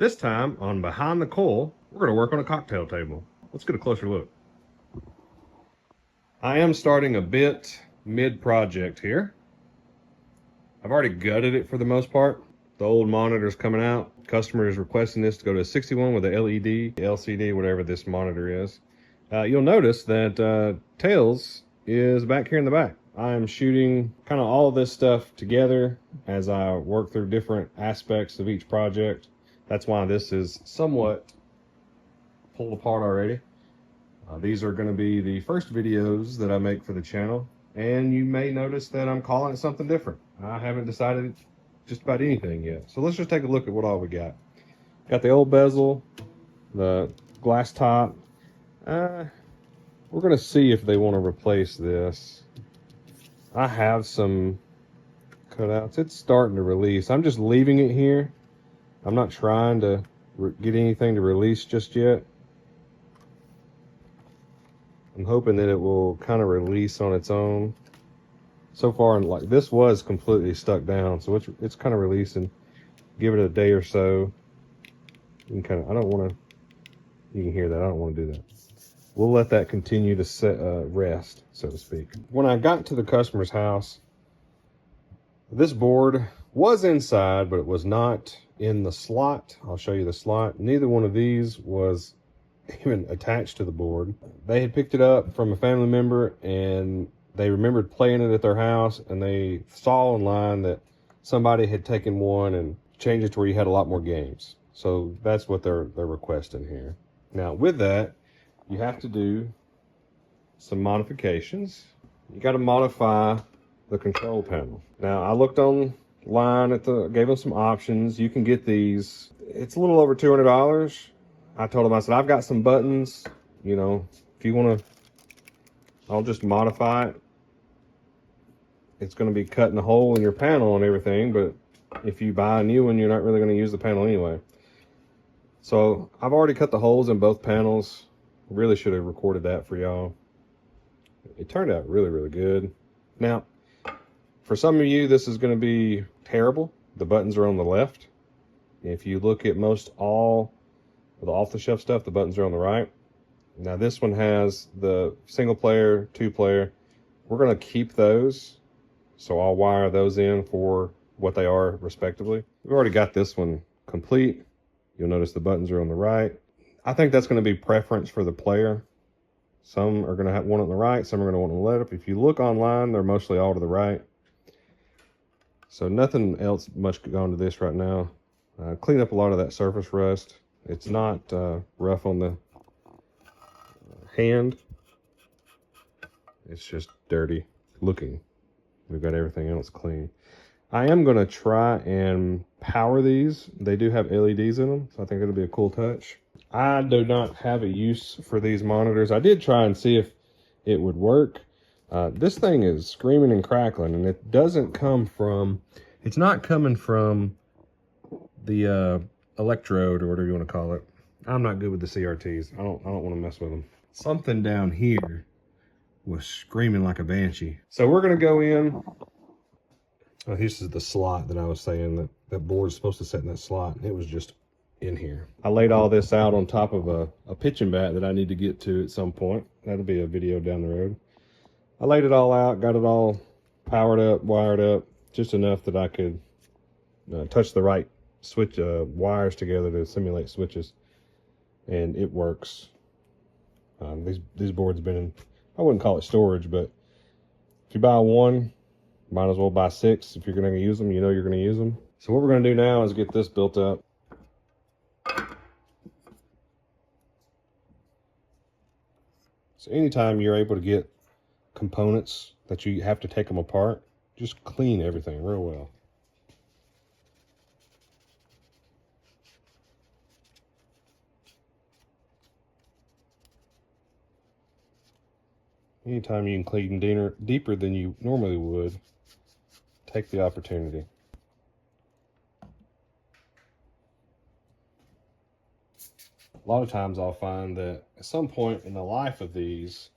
This time on Behind the Coil, we're going to work on a cocktail table. Let's get a closer look. I am starting a bit mid-project here. I've already gutted it for the most part. The old monitor's coming out. Customer is requesting this to go to a 61 with a LED, LCD, whatever this monitor is. You'll notice that Tails is back here in the back. I'm shooting kind of all of this stuff together as I work through different aspects of each project. That's why this is somewhat pulled apart already. These are going to be the first videos that I make for the channel, and you may notice that I'm calling it something different. I haven't decided just about anything yet. So let's just take a look at what all we got. Got the old bezel, the glass top. We're going to see if they want to replace this. I have some cutouts. It's starting to release. I'm just leaving it here. I'm not trying to get anything to release just yet. I'm hoping that it will kind of release on its own. So far, like this was completely stuck down, so it's kind of releasing. Give it a day or so. You can kind of, I don't want to. You can hear that. I don't want to do that. We'll let that continue to rest, so to speak. When I got to the customer's house, this board was inside, but it was not in the slot. I'll show you the slot. Neither one of these was even attached to the board. They had picked it up from a family member, and they remembered playing it at their house, and they saw online that somebody had taken one and changed it to where you had a lot more games. So that's what they're requesting here. Now with that, you have to do some modifications. You got to modify the control panel. Now I looked online gave them some options. You can get these. It's a little over $200. I told them, I said, I've got some buttons, you know, if you want to, I'll just modify it. It's going to be cutting a hole in your panel and everything, but if you buy a new one, you're not really going to use the panel anyway. So I've already cut the holes in both panels. Really should have recorded that for y'all. It turned out really, really good. Now, for some of you, this is going to be terrible. The buttons are on the left. If you look at most all of the off-the-shelf stuff, the buttons are on the right. Now this one has the single player, 2-player. We're going to keep those. So I'll wire those in for what they are respectively. We've already got this one complete. You'll notice the buttons are on the right. I think that's going to be preference for the player. Some are going to want it on the right, some are going to want it on the left. If you look online, they're mostly all to the right. So nothing else much going to this right now. Clean up a lot of that surface rust. It's not rough on the hand. It's just dirty looking. We've got everything else clean. I am going to try and power these. They do have LEDs in them, so I think it'll be a cool touch. I do not have a use for these monitors. I did try and see if it would work. This thing is screaming and crackling, and it doesn't come from, it's not coming from the electrode or whatever you want to call it. I'm not good with the CRTs. I don't want to mess with them. Something down here was screaming like a banshee. So we're going to go in. Oh, this is the slot that I was saying that board's supposed to sit in that slot. It was just in here. I laid all this out on top of a pitching bat that I need to get to at some point. That'll be a video down the road. I laid it all out, got it all powered up, wired up, just enough that I could touch the right switch wires together to simulate switches, and it works. These boards been in, I wouldn't call it storage, but if you buy one, might as well buy 6 if you're going to use them. You know you're going to use them. So what we're going to do now is get this built up. So anytime you're able to get components that you have to take them apart, just clean everything real well. Anytime you can clean deeper than you normally would, take the opportunity. A lot of times I'll find that at some point in the life of these,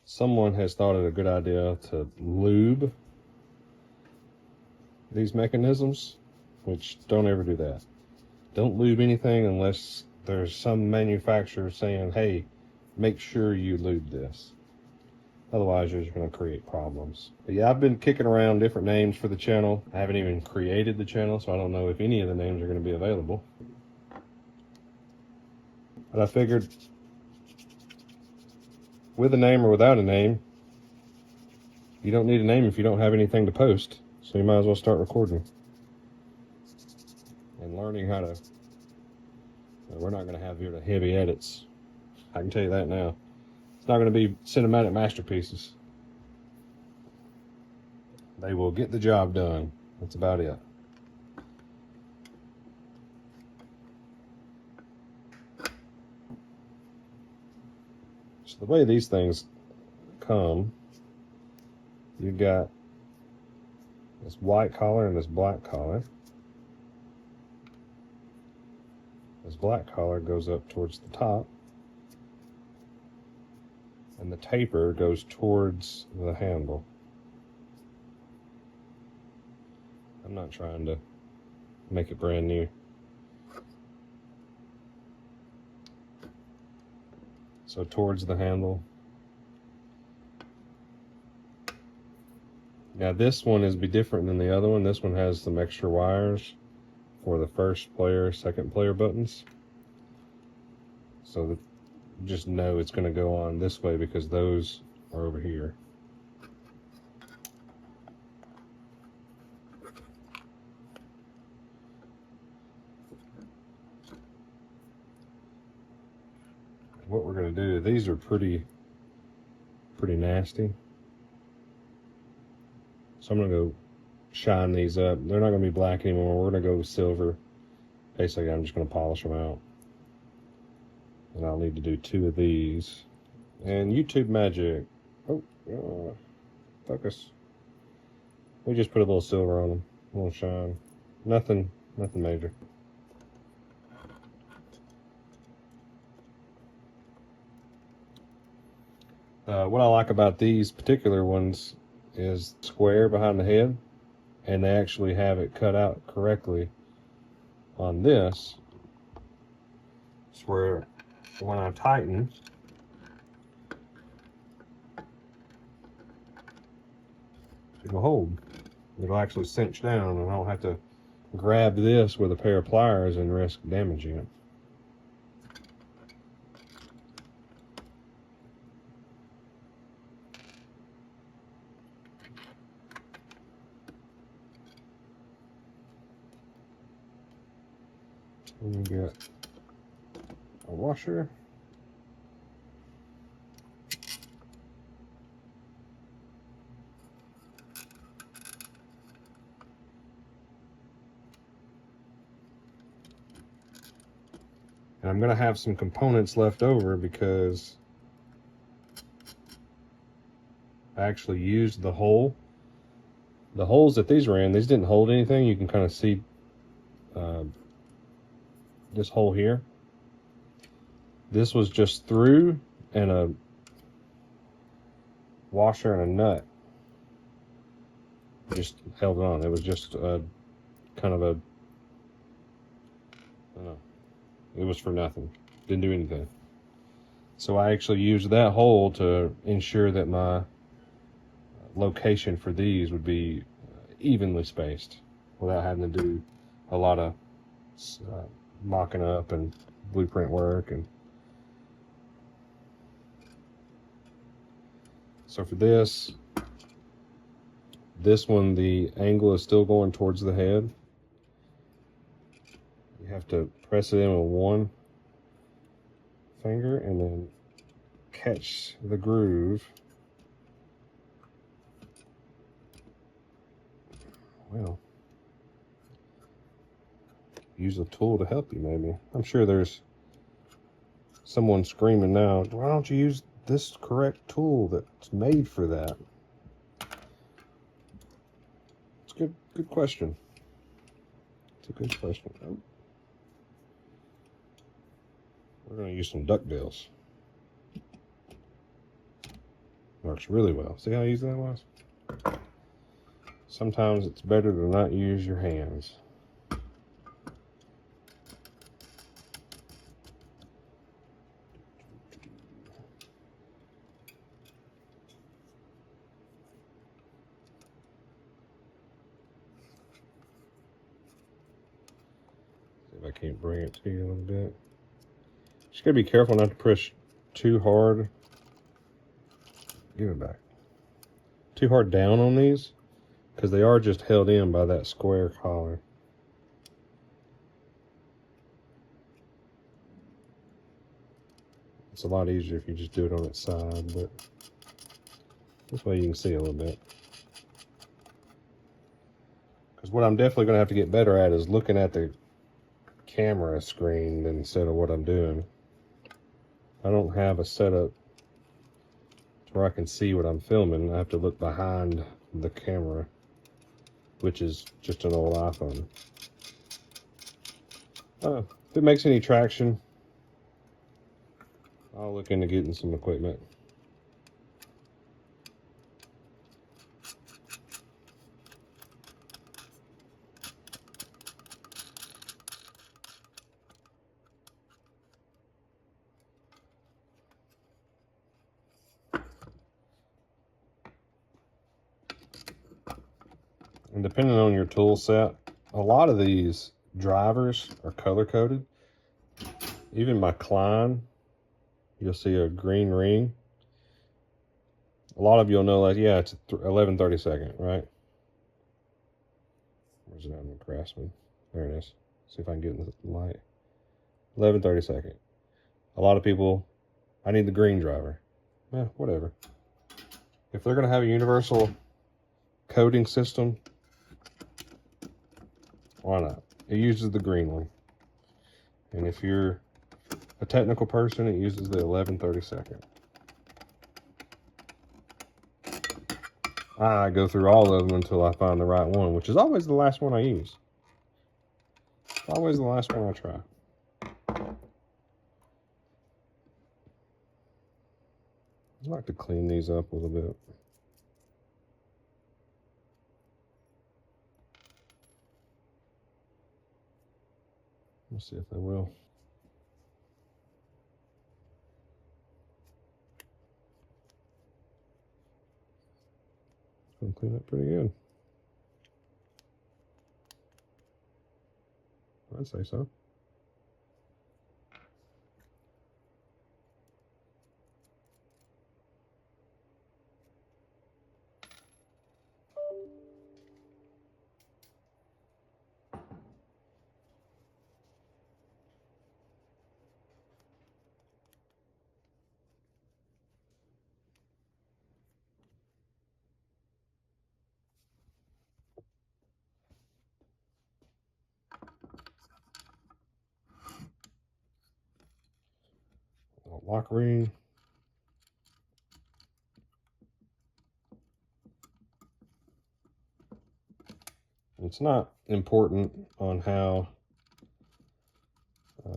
someone has thought it a good idea to lube these mechanisms, which don't ever do that. Don't lube anything unless there's some manufacturer saying, hey, make sure you lube this. Otherwise, you're just going to create problems. But yeah, I've been kicking around different names for the channel. I haven't even created the channel, so I don't know if any of the names are going to be available. But I figured, with a name or without a name, you don't need a name if you don't have anything to post. So you might as well start recording and learning how to. We're not going to have here heavy edits. I can tell you that now. It's not going to be cinematic masterpieces. They will get the job done. That's about it. So the way these things come, you've got this white collar and this black collar. This black collar goes up towards the top, and the taper goes towards the handle. I'm not trying to make it brand new. So towards the handle. Now this one is be different than the other one. This one has some extra wires for the first player, second player buttons. So that you just know it's going to go on this way because those are over here. What we're going to do, these are pretty nasty. So I'm going to go shine these up. They're not going to be black anymore. We're going to go with silver. Basically, I'm just going to polish them out. And I'll need to do 2 of these. And YouTube magic. Oh, focus. We just put a little silver on them. A little shine. Nothing major. What I like about these particular ones is square behind the head, and they actually have it cut out correctly on this. It's where when I tighten, it'll hold. It'll actually cinch down, and I don't have to grab this with a pair of pliers and risk damaging it. And you get a washer. And I'm going to have some components left over because I actually used the hole. The holes that these were in, these didn't hold anything. You can kind of see this hole here. This was just through and a washer and a nut just held it on. It was just kind of a, I don't know, it was for nothing. Didn't do anything. So I actually used that hole to ensure that my location for these would be evenly spaced without having to do a lot of mocking up and blueprint work. And so for this one, the angle is still going towards the head. You have to press it in with one finger and then catch the groove. Well, use a tool to help you, maybe. I'm sure there's someone screaming now, why don't you use this correct tool that's made for that? It's a good question. It's a good question. Oh. We're going to use some duckbills. Works really well. See how easy that was? Sometimes it's better to not use your hands. I can't bring it to you a little bit. Just gotta be careful not to push too hard. Give it back. Too hard down on these, because they are just held in by that square collar. It's a lot easier if you just do it on its side, but this way you can see a little bit. Because what I'm definitely going to have to get better at is looking at the camera screen instead of what I'm doing. I don't have a setup to where I can see what I'm filming. I have to look behind the camera, which is just an old iPhone. If it makes any traction, I'll look into getting some equipment. And depending on your tool set, a lot of these drivers are color coded. Even my Klein, you'll see a green ring. A lot of you'll know, like, yeah, it's 11/32, right? Where's it on the Craftsman? There it is. See if I can get in the light. 11/32. A lot of people, I need the green driver. Whatever. If they're going to have a universal coding system, why not? It uses the green one. And if you're a technical person, it uses the 11/32. I go through all of them until I find the right one, which is always the last one I use. Always the last one I try. I like to clean these up a little bit. Let's see if they will. It's gonna clean up pretty good. I'd say so. Lock ring. It's not important on how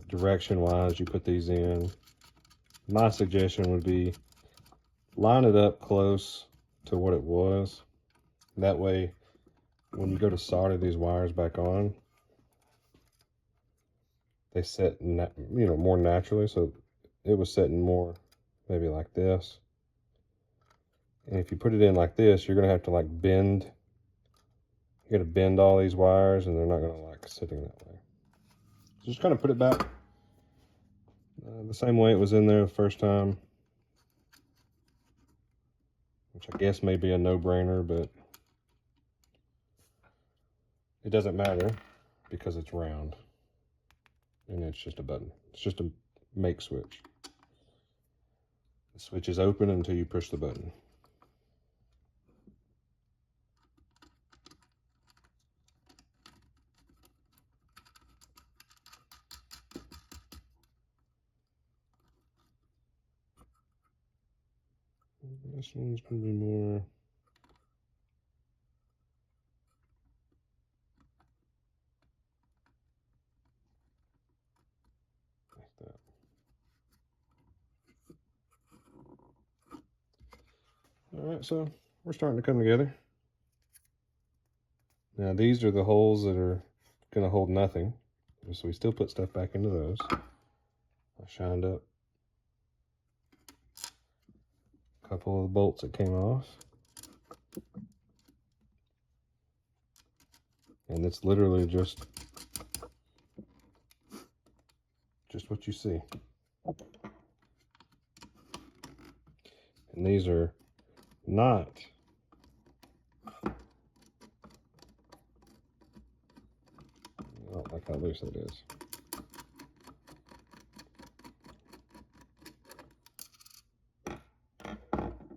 direction wise you put these in. My suggestion would be line it up close to what it was. That way when you go to solder these wires back on, they set more naturally. So it was setting more maybe like this. And if you put it in like this, you're going to have to like bend. You got to bend all these wires, and they're not going to like sitting that way. So just kind of put it back the same way it was in there the first time, which I guess may be a no-brainer, but it doesn't matter because it's round and it's just a button. It's just a make switch. The switch is open until you push the button. This one's going to be more like that. All right, so we're starting to come together. Now these are the holes that are going to hold nothing. So we still put stuff back into those. I shined up a couple of the bolts that came off. And it's literally just just what you see. And these are not I don't like how loose it is.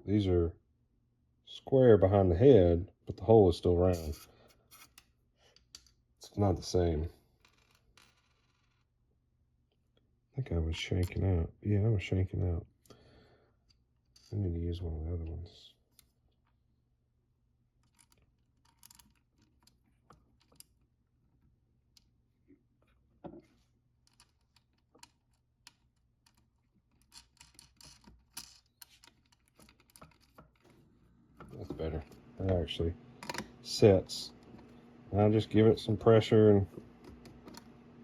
These are square behind the head, but the hole is still round. It's not the same. I think I was shanking out. Yeah, I was shanking out. I need to use one of the other ones. That's better. That actually sets. I'll just give it some pressure and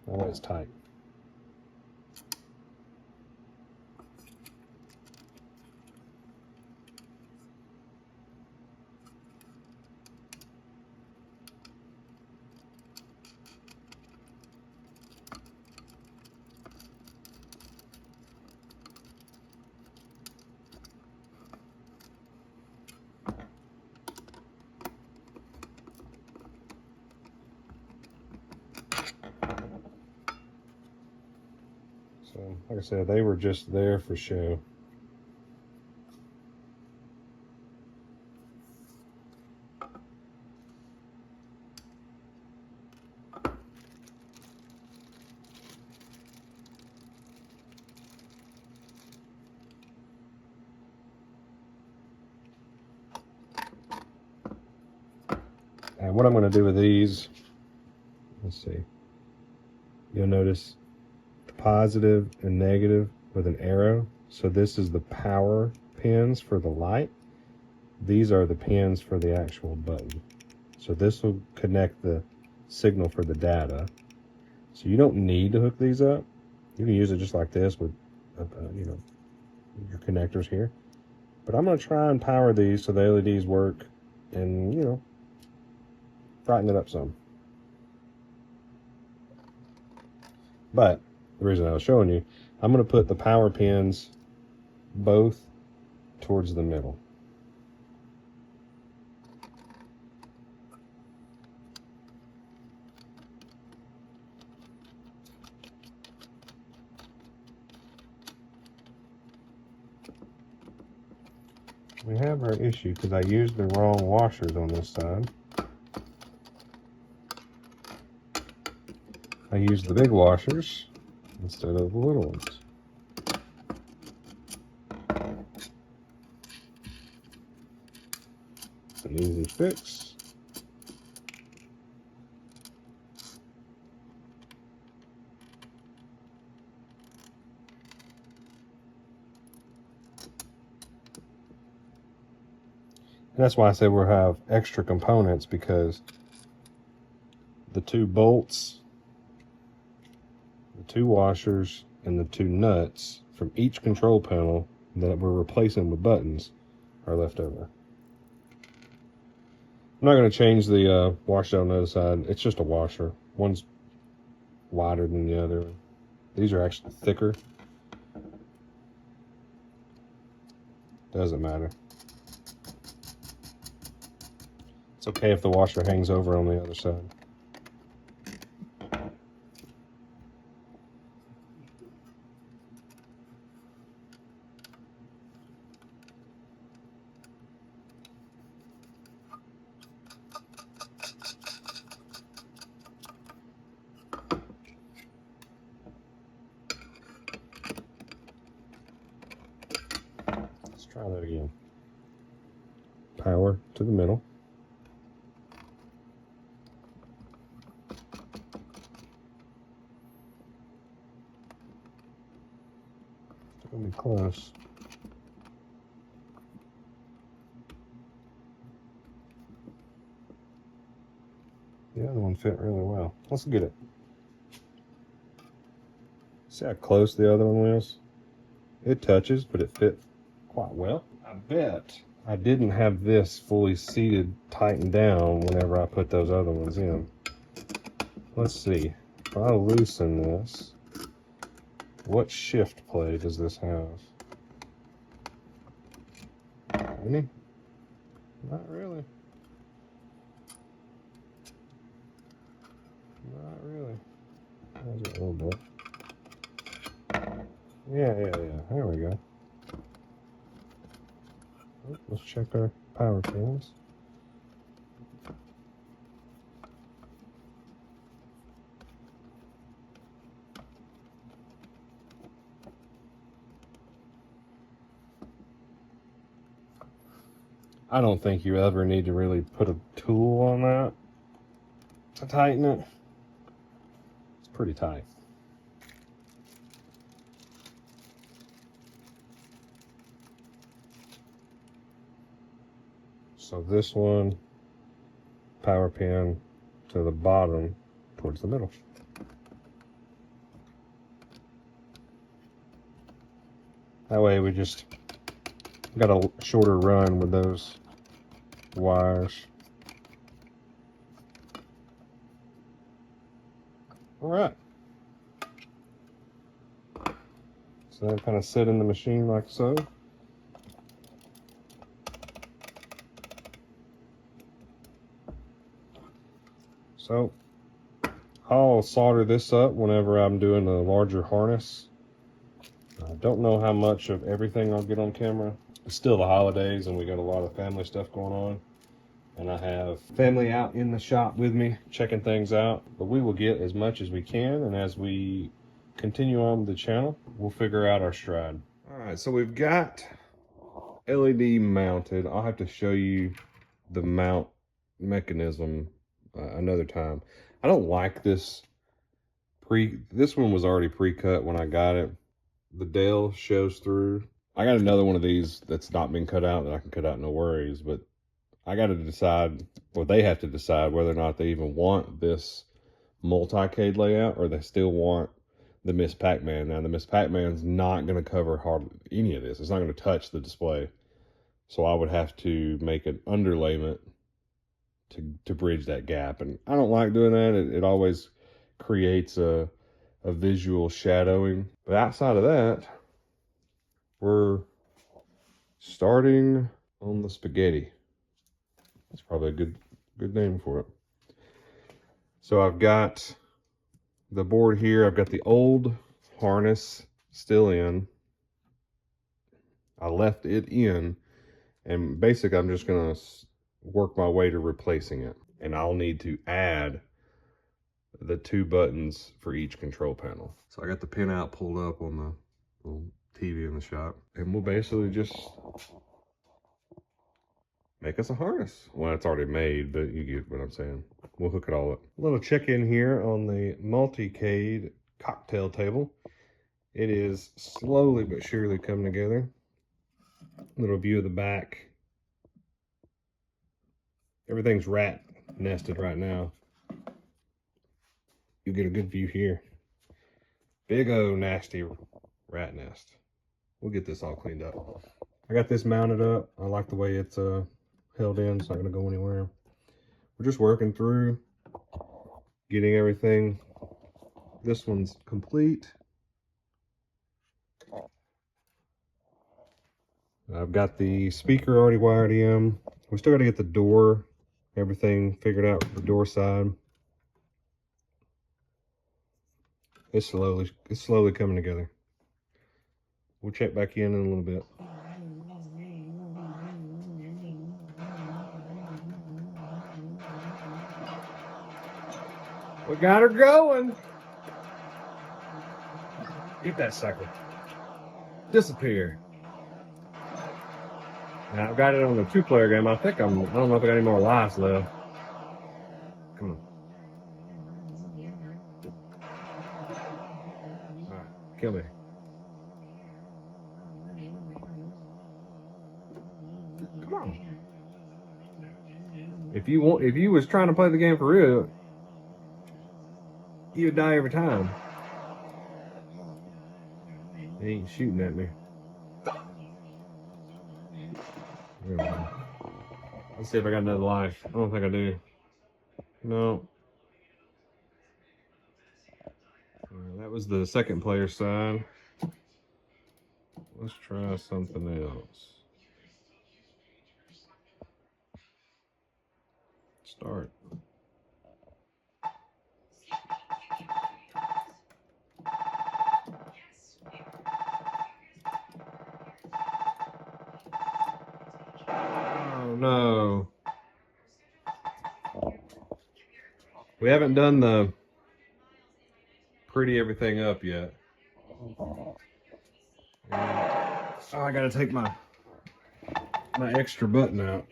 now it's tight. So, like I said, they were just there for show. And what I'm going to do with these, let's see, you'll notice positive and negative with an arrow. So this is the power pins for the light. These are the pins for the actual button. So this will connect the signal for the data. So you don't need to hook these up. You can use it just like this with, you know, your connectors here. But I'm going to try and power these so the LEDs work and, you know, brighten it up some. But the reason I was showing you, I'm going to put the power pins both towards the middle. We have our issue because I used the wrong washers on this side. I used the big washers instead of the little ones. It's an easy fix. And that's why I said we'll have extra components, because the 2 bolts, the 2 washers, and the 2 nuts from each control panel that we're replacing with buttons are left over. I'm not going to change the washer on the other side. It's just a washer. One's wider than the other. These are actually thicker. Doesn't matter. It's okay if the washer hangs over on the other side. Let's try that again. Power to the middle. It's gonna be close. The other one fit really well. Let's get it. See how close the other one was? It touches, but it fit quite well. I bet I didn't have this fully seated, tightened down whenever I put those other ones in. Let's see. If I loosen this, What shift play does this have? Any? Not really. Not really. Has it a little bit. Yeah. There we go. Let's check our power pins. I don't think you ever need to really put a tool on that to tighten it. It's pretty tight. So this one, power pin to the bottom towards the middle. That way we just got a shorter run with those wires. All right. So that kind of sit in the machine like so. So I'll solder this up whenever I'm doing a larger harness. I don't know how much of everything I'll get on camera. It's still the holidays and we got a lot of family stuff going on. And I have family out in the shop with me checking things out. But we will get as much as we can, and as we continue on with the channel, we'll figure out our stride. All right, so we've got LED mounted. I'll have to show you the mount mechanism another time. I don't like this this one was already pre-cut when I got it. The dowel shows through. I got another one of these that's not been cut out that I can cut out, no worries, but I got to decide, or they have to decide, whether or not they even want this multicade layout or they still want the Miss Pac-Man. Now, the Miss Pac-Man's not going to cover hardly any of this. It's not going to touch the display. So I would have to make an underlayment to bridge that gap. And I don't like doing that. It always creates a visual shadowing. But outside of that, we're starting on the spaghetti. That's probably a good name for it. So I've got the board here. I've got the old harness still in. I left it in, and basically I'm just gonna work my way to replacing it. And I'll need to add the 2 buttons for each control panel. So I got the pinout pulled up on the little TV in the shop, and we'll basically just make us a harness. Well, it's already made, but you get what I'm saying. We'll hook it all up. A little check-in here on the multicade cocktail table. It is slowly but surely coming together. Little view of the back. Everything's rat nested right now. You get a good view here. Big O nasty rat nest. We'll get this all cleaned up. I got this mounted up. I like the way it's held in. It's not going to go anywhere. We're just working through getting everything. This one's complete. I've got the speaker already wired in. We still got to get the door, everything figured out for the door side. It's slowly coming together. We'll check back in a little bit. We got her going. Get that sucker. Disappear. Now I've got it on the 2-player game. I don't know if I got any more lives left. Come on. Alright, kill me. Come on. If you was trying to play the game for real, you would die every time. He ain't shooting at me. Let's see if I got another life. I don't think I do. No. That was the 2nd player side. Let's try something else. Start. Oh no. We haven't done the pretty everything up yet. Oh, I gotta take my extra button out.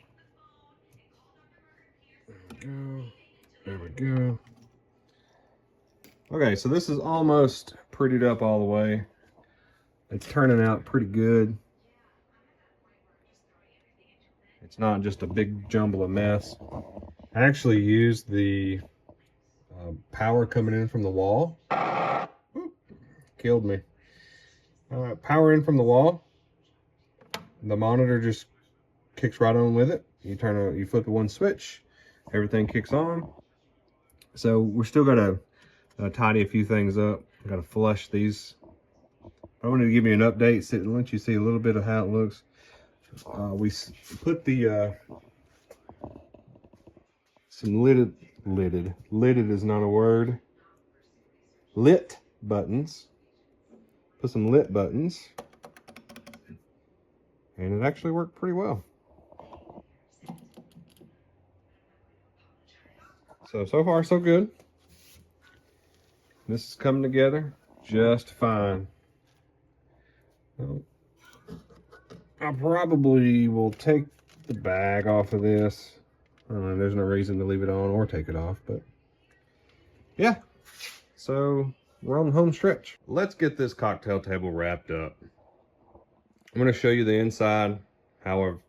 There we go. Okay, so this is almost prettied up all the way. It's turning out pretty good. It's not just a big jumble of mess. I actually used the power coming in from the wall. Oop, killed me. Power in from the wall. The monitor just kicks right on with it. You flip the one switch, everything kicks on. So we're still gotta tidy a few things up. I gotta flush these. I wanted to give you an update, let you see a little bit of how it looks. We put the some lidded is not a word. Lit buttons. Put some lit buttons, and it actually worked pretty well. So far so good. This is coming together just fine. I probably will take the bag off of this. I don't know, there's no reason to leave it on or take it off, but yeah. So we're on the home stretch. Let's get this cocktail table wrapped up. I'm going to show you the inside, how I've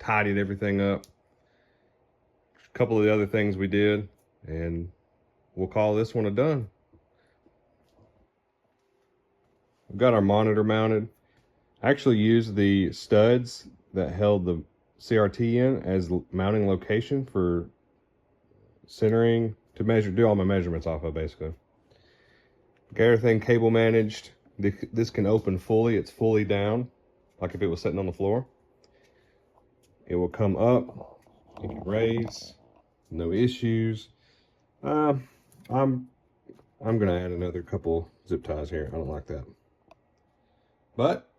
tidied everything up, a couple of the other things we did, and we'll call this one a done. We've got our monitor mounted. I actually used the studs that held the CRT in as mounting location for centering, to do all my measurements off of, basically. Got everything cable managed. This can open fully. It's fully down, like if it was sitting on the floor. It will come up. You can raise. No issues. I'm gonna add another couple zip ties here. I don't like that, but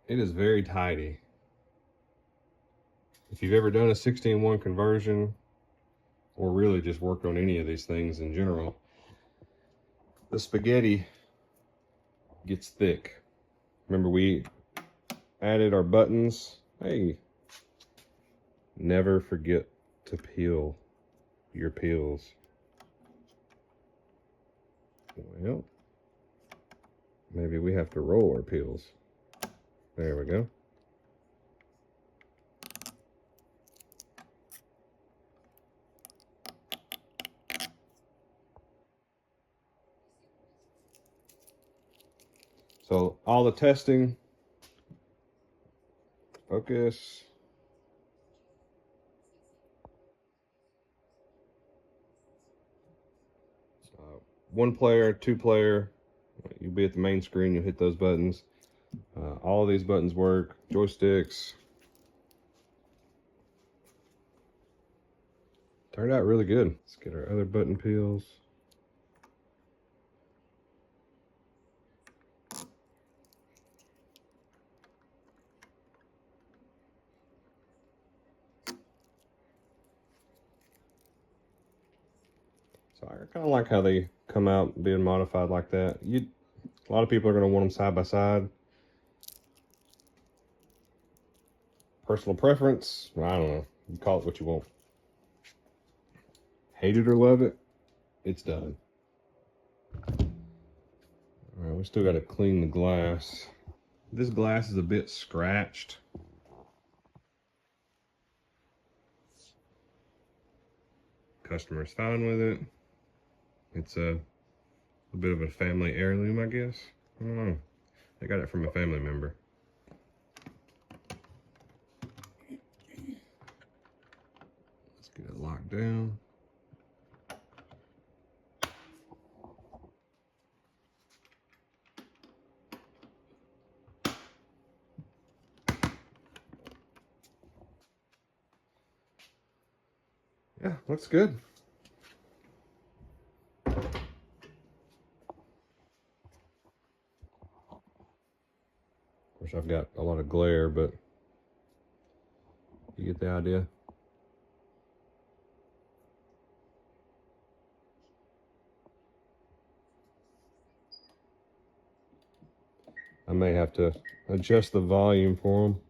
it is very tidy. If you've ever done a 16:1 conversion, or really just worked on any of these things in general, the spaghetti gets thick. Remember, we added our buttons. Hey, never forget to peel your peels. Well, maybe we have to roll our peels. There we go. So all the testing, focus. One player, two player, you'll be at the main screen, you'll hit those buttons. All of these buttons work, joysticks. Turned out really good. Let's get our other button peels. So I kind of like how they come out being modified like that. A lot of people are going to want them side by side. Personal preference, I don't know. You call it what you want. Hate it or love it, it's done. All right, we still got to clean the glass. This glass is a bit scratched. Customer's fine with it. It's a bit of a family heirloom, I guess. I don't know. They got it from a family member. Let's get it locked down. Yeah, looks good. Of course, I've got a lot of glare, but you get the idea. I may have to adjust the volume for them.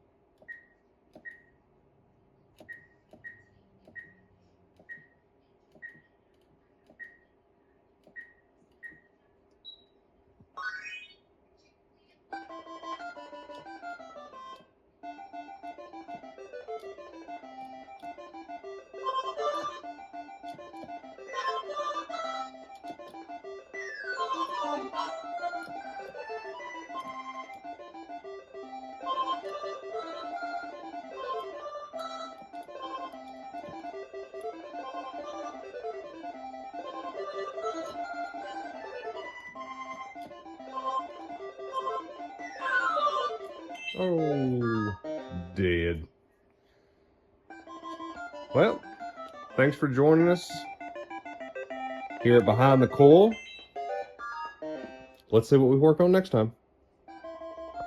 Oh, dead. Well, thanks for joining us here at Behind the Coil. Let's see what we work on next time.